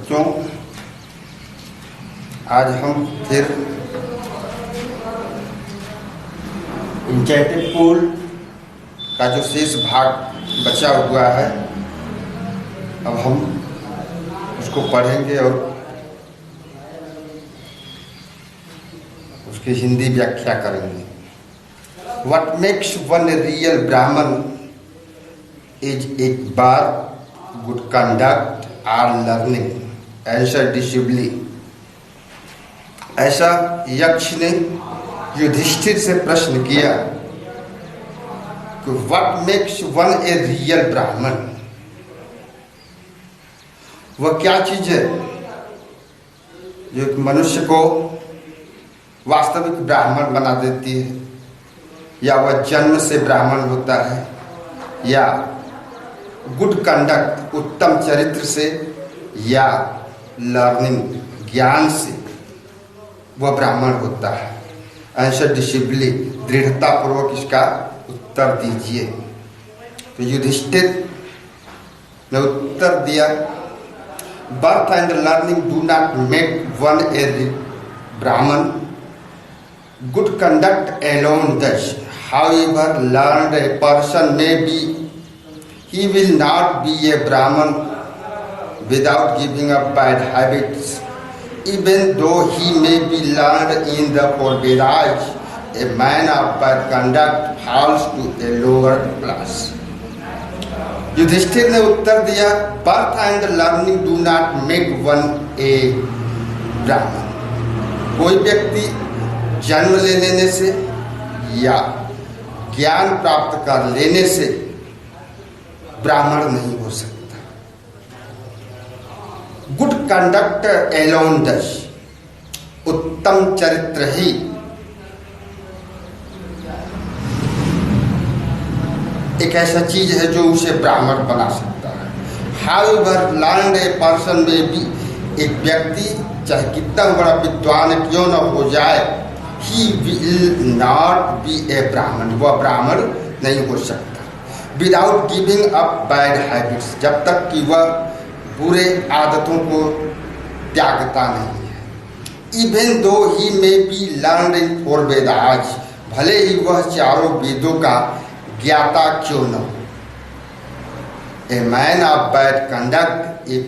बच्चों, आज हम फिर इंचेंटेड पूल का जो शेष भाग बचा हुआ है, अब हम उसको पढ़ेंगे और उसकी हिंदी व्याख्या करेंगे। What makes one a real Brahman is एक बार good conduct or learning. Answer डिसिबली। ऐसा यक्ष ने युधिष्ठिर से प्रश्न किया कि What makes one a real Brahman? वह क्या चीज है जो एक मनुष्य को वास्तविक ब्राह्मण बना देती है, या वह जन्म से ब्राह्मण होता है, या गुड कंडक्ट उत्तम चरित्र से, या लर्निंग ज्ञान से वह ब्राह्मण होता है। आंसर डिसिबली, दृढ़ता पूर्वक इसका उत्तर दीजिए। तो युधिष्ठिर ने उत्तर दिया, birth and learning do not make one a Brahmin, good conduct alone does. However learned a person may be, he will not be a Brahman without giving up bad habits. Even though he may be learned in the Vedas, a man of bad conduct falls to a lower class. Yudhishthira ने उत्तर दिया, birth and learning do not make one a Brahmin. कोई व्यक्ति जन्म ले लेने से या ज्ञान प्राप्त कर लेने से ब्राह्मण नहीं हो सकता। गुड कंडक्ट एलोन डज, उत्तम चरित्र ही एक ऐसा चीज है जो उसे ब्राह्मण बना सकता है। हाउएवर लर्न्ड ए पर्सन में भी, एक व्यक्ति चाहे कितना बड़ा विद्वान क्यों न हो जाए, he will not be a ब्राह्मण, वह ब्राह्मण नहीं हो सकता। Without giving up bad habits, जब तक कि वह बुरे आदतों को त्यागता नहीं है। Even though he may be learned in four Vedas, भले ही वह चारों वेदों का ज्ञाता क्यों न हो। A man of bad conduct, एक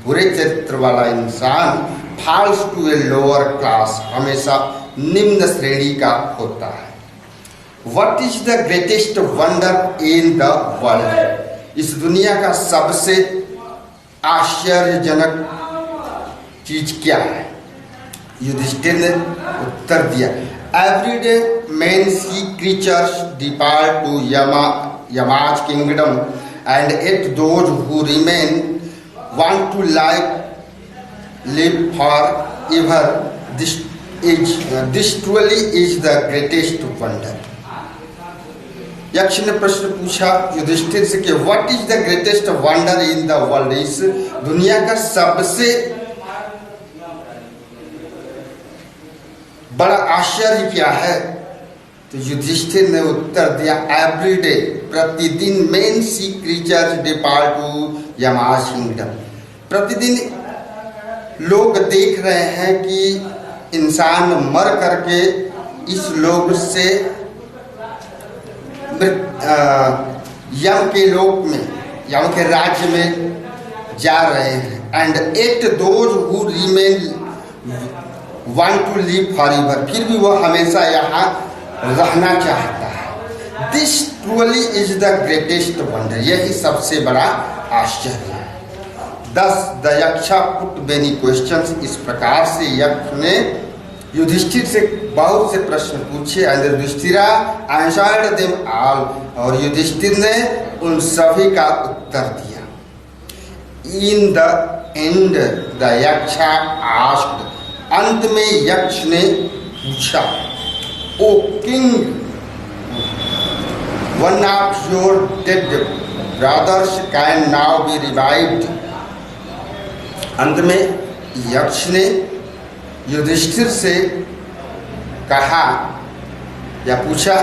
बुरे चरित्र वाला इंसान falls to a lower class, हमेशा निम्न श्रेणी का होता है। What is the greatest wonder in the world? इस दुनिया का सबसे आश्चर्यजनक चीज क्या है? युधिष्ठिर ने उत्तर दिया, Every day men see creatures depart to Yama's kingdom, and yet those who remain want to live forever. This truly is the greatest wonder. यक्ष ने प्रश्न पूछा युधिष्ठिर से कि what is the greatest wonder in the world, इस दुनिया का सबसे बड़ा आश्चर्य क्या है? तो युधिष्ठिर ने उत्तर दिया, एवरी डे, प्रतिदिन men see creatures depart to Yama's kingdom. प्रतिदिन लोग देख रहे हैं कि इंसान मर करके इस लोक से यम के लोक में, यम के राज्य में जा रहे हैं। And yet those who remain want to live forever, फिर भी वह हमेशा यहाँ रहना चाहता है। This truly is the greatest wonder, यही सबसे बड़ा आश्चर्य है। Thus the yaksha put many questions, इस प्रकार से यक्ष ने युधिष्ठिर से बहुत से प्रश्न पूछे। And Yudhishthira answered them all, और युधिष्ठिर ने उन सभी का उत्तर दिया। In the end the yaksha asked, अंत में यक्ष ने पूछा, O king, one of your dead brothers can now be revived. अंत में यक्ष ने युधिष्ठिर से कहा या पूछा,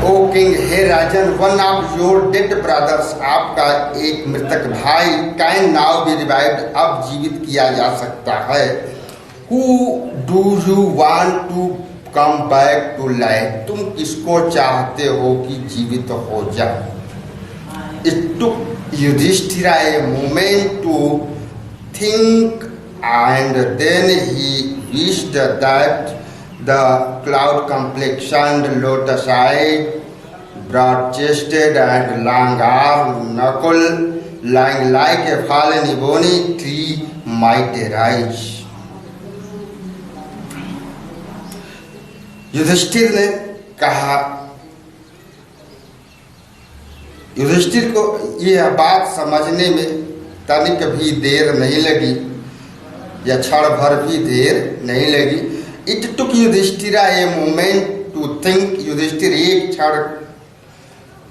ओ किंग, हे राजन, one of your dead brothers, आपका एक मृतक भाई, कैन नाउ बी रिवाइव्ड, अब जीवित किया जा सकता है। Who do you want to come back to life, तुम किसको चाहते हो कि जीवित हो जाए। It took Yudhishthir a moment to think and then he wished that the cloud-complexioned, lotus-eyed, broad-chested and long-armed Nakul, lying like a fallen ebony tree, might arise. Yudhishthir ने कहा, युधिष्ठिर को यह बात समझने में तनिक भी देर नहीं लगी या क्षण भर भी देर नहीं लगी। It took Yudhishthir a moment to think, Yudhishthir एक क्षण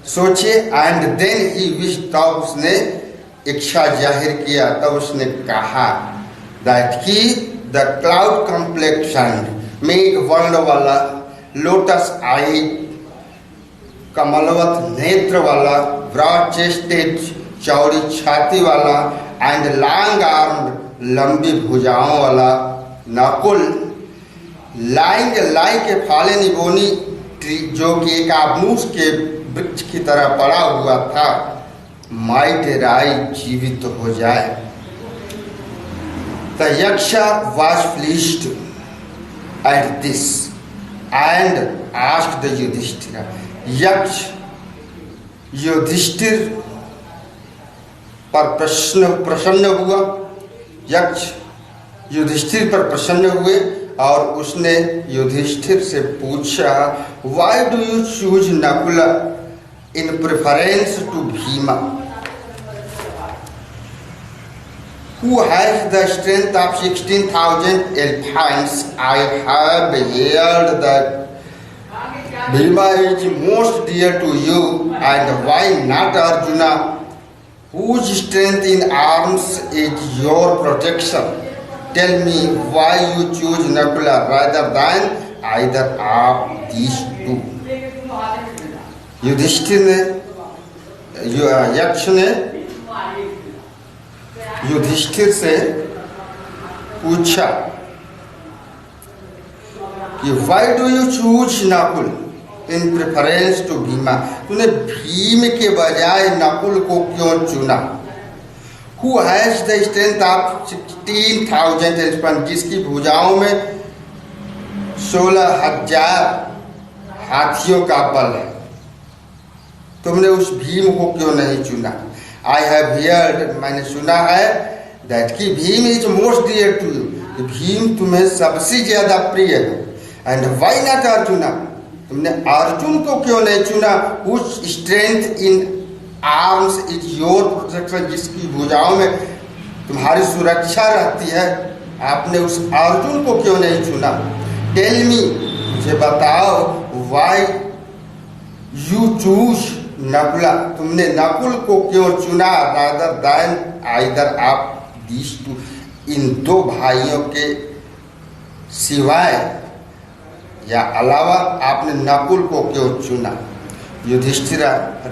सोचे, एंड देन ही विश, तब उसने इच्छा जाहिर किया, तब उसने कहा दैट की द क्लाउड कम्प्लेक्शन, मेघ वर्ण वाला, लोटस आई, कमलवत नेत्र वाला, ब्रॉड चेस्टेड, चौड़ी छाती वाला, एंड लॉन्ग आर्म, लंबी भुजाओं वाला Nakul, lying like a fallen ebony tree, जो कि एक आबनूस के वृक्ष की तरह पड़ा हुआ था, माइट राय, जीवित हो जाए। The Yaksha was pleased at this and asked the Yudhishthir, Yaksha Yudhishthir पर प्रसन्न हुआ, यक्ष युधिष्ठिर पर प्रसन्न हुए और उसने युधिष्ठिर से पूछा, why do you choose Nakul in preference to Bhima, who has the strength of 16,000 elephants? I have heard that Bhima is most dear to you, and why not Arjuna, whose strength in arms is your protection? Tell me why you choose Nakula rather than either of these two. Yudhishthir ने, यक्ष ने युधिष्ठिर से पूछा कि why do you choose Nakul in preference to Bhima? तूने भीम के बजाय नकुल को क्यों चुना? Who has the strength of 16,000 elephants, जिसकी भुजाओं में 16,000 हाथियों का बल है, तुमने उस भीम को क्यों नहीं चुना? I have heard, मैंने सुना है, that कि Bhim is most dear to you, Bhim तुम्हें सबसे ज्यादा प्रिय है। And why not Arjuna, तुमने अर्जुन को क्यों नहीं चुना? whose strength in arms is your protection, जिसकी भुजाओं में तुम्हारी सुरक्षा रहती है, आपने उस अर्जुन को क्यों नहीं चुना? टेल मी, मुझे बताओ, वाई यू चूज नकुला, तुमने नकुल को क्यों चुना? रादर दैन आइदर आप दीस टू, इन दो भाइयों के सिवाय या अलावा आपने नकुल को क्यों चुना? युधिष्ठिर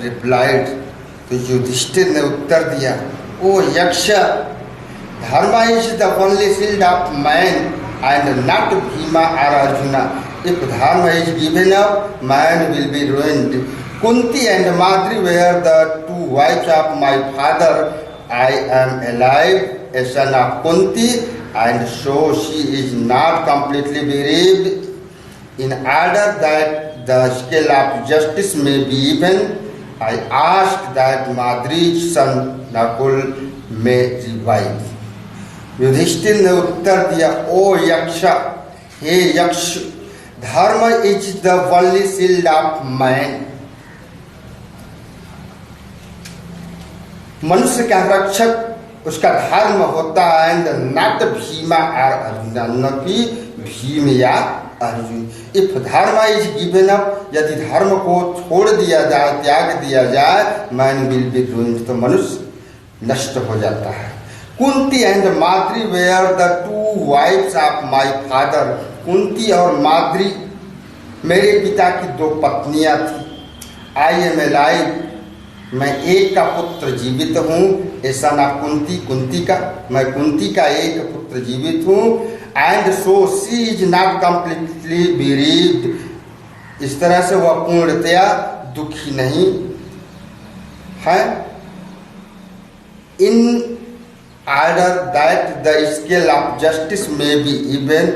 रिप्लाइड, तो युधिष्ठिर ने उत्तर दिया, O Yaksha, dharma is the only shield of man and not Bhima और Arjuna, if dharma is given up man will be ruined. Kunti and Madri were the two wives of my father, I am alive a son of Kunti and so she is not completely bereaved. In order that the scale of justice may be even, I ask that Madri's son Nakul may revive. Yudhishthir ने उत्तर दिया, O Yaksha, हे Yaksha, dharma is the only shield of man, मनुष्य का रक्षक उसका धर्म होता है, एंड नॉट भीमा और अर्जुन, न कि भीम या Arjun. If dharma is given up, यदि धर्म को छोड़ दिया जाए, त्याग दिया जाए, मैन विल बी रूइंड, तो मनुष्य नष्ट हो जाता है। Kunti and Madri were the two wives of my father, Kunti और माद्री मेरे पिता की दो पत्नियां थी। आई एम एलाइव, मैं एक का पुत्र जीवित हूँ। ऐसा ना कुंती का, मैं कुंती का एक पुत्र जीवित हूँ। And so she is not completely bereaved, इस तरह से वह पूर्णतया दुखी नहीं है। In order that the scale of justice may be even,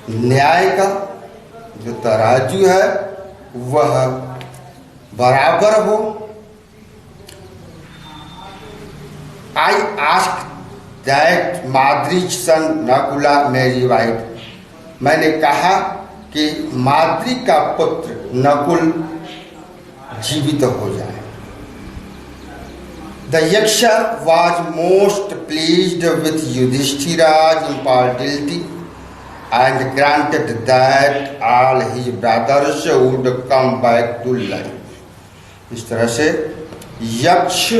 न्याय का जो तराजू है वह बराबर हो। I ask that Madri's son Nakula may live, मैंने कहा कि माद्री का पुत्र नकुल जीवित हो जाए। The yaksha was most pleased with Yudhishthira's impartiality and granted that all his brothers would come back to life. इस तरह से यक्ष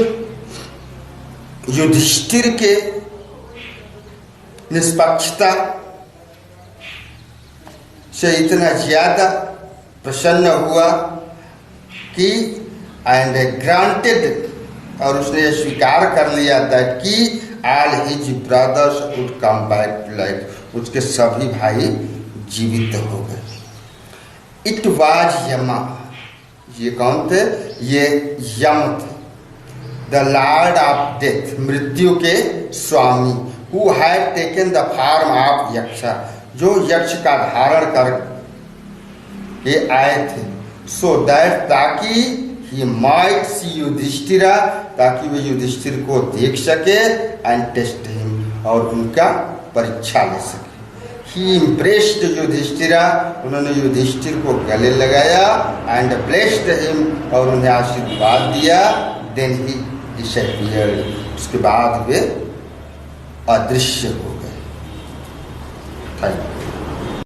युधिष्ठिर के निष्पक्षता से इतना ज्यादा प्रसन्न हुआ कि एंड ग्रांटेड, और उसने स्वीकार कर लिया दैट कि all his brothers would come back to life, उसके सभी भाई जीवित हो गए। इट वाज यमा, ये कौन थे? ये यम थे। द लॉर्ड ऑफ डेथ, मृत्यु के स्वामी, who had taken the form of yaksha, जो यक्ष का धारण कर के आए थे। सो दैट, ताकि ही माइट सी युधिष्ठिरा, ताकि वे युधिष्ठिर को देख सके, एंड टेस्ट हिम, और उनका परीक्षा ले सके। ही इम्प्रेस्ड युधिष्ठिरा, उन्होंने युधिष्ठिर को गले लगाया, एंड ब्लेस्ड हिम, और उन्हें आशीर्वाद दिया। देन ही डिसअपीयर्ड, उसके बाद वे अदृश्य हो गए। Thank you.